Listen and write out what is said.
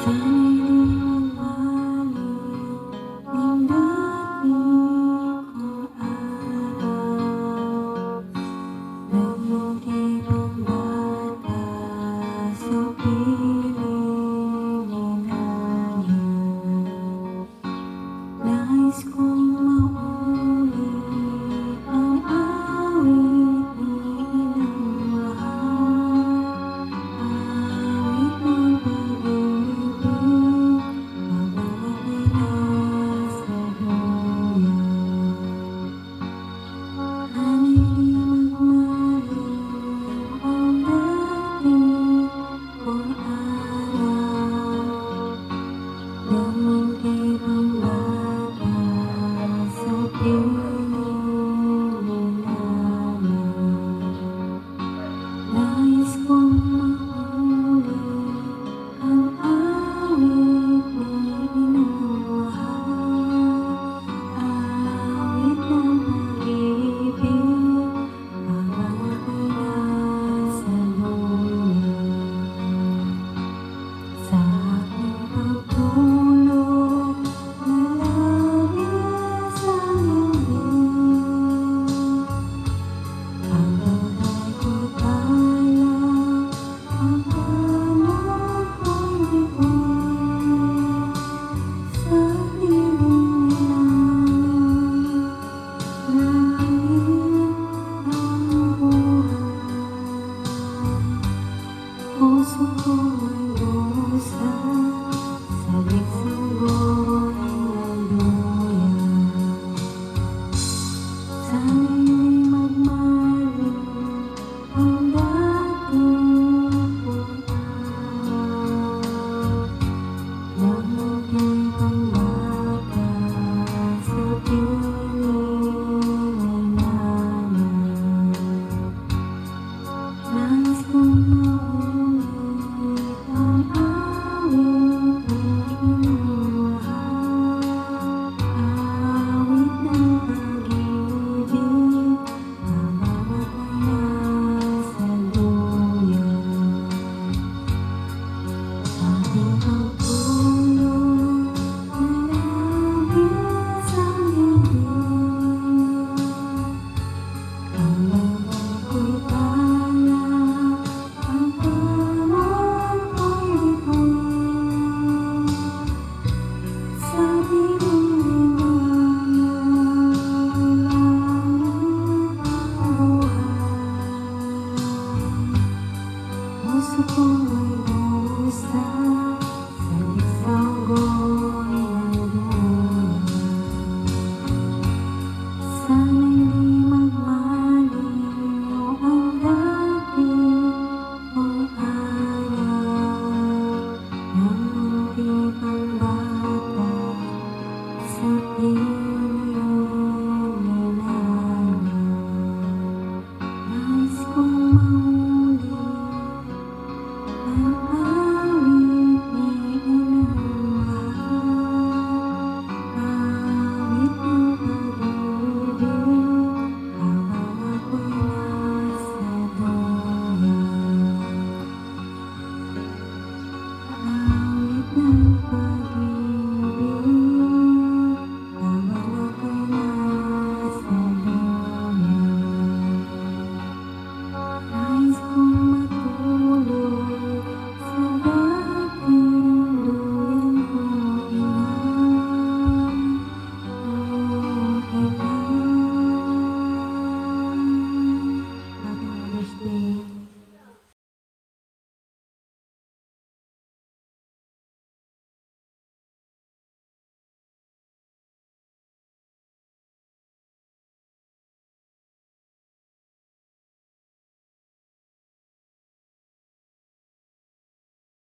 Sana'y di magbalik ang dati kong araw, nang munti pang bata sa piling ni nanay. Nais kong maulit ang awit ni inang mahal, awit ng pag-ibig habang ako'y nasa duyan. Sana'y di magmaliw ang dati kong araw, nang munti pang bata sa piling ni nanay. Nais kong maulit ang awit ni inang mahal, awit ng pag-ibig habang ako'y nasa duyan. Sa aking pagtulog na labis ang iyong hanggang ako'y tala ang hanap ko'y bituin sa piling ni nanay. Langit ang buhay, puso ko'y lusa, sabik sanggol ng duyan. Sana'y di magmaliw ang dati kong araw, nang munti pang bata sa piling ni nanay. Nais kong maulit ang awit ni inang mahal, awit ng pag-ibig habang ako'y nasa duyan. Sa aking pagtulog na labis ang iyong hanggang ako'y tala ang hanap ko'y bituin sa piling ni nanay. Langit ang buhay, puso ko'y lusa, sabik sanggol ng duyan. Sana'y di magmaliw ang dati kong araw, nang munti pang bata sa piling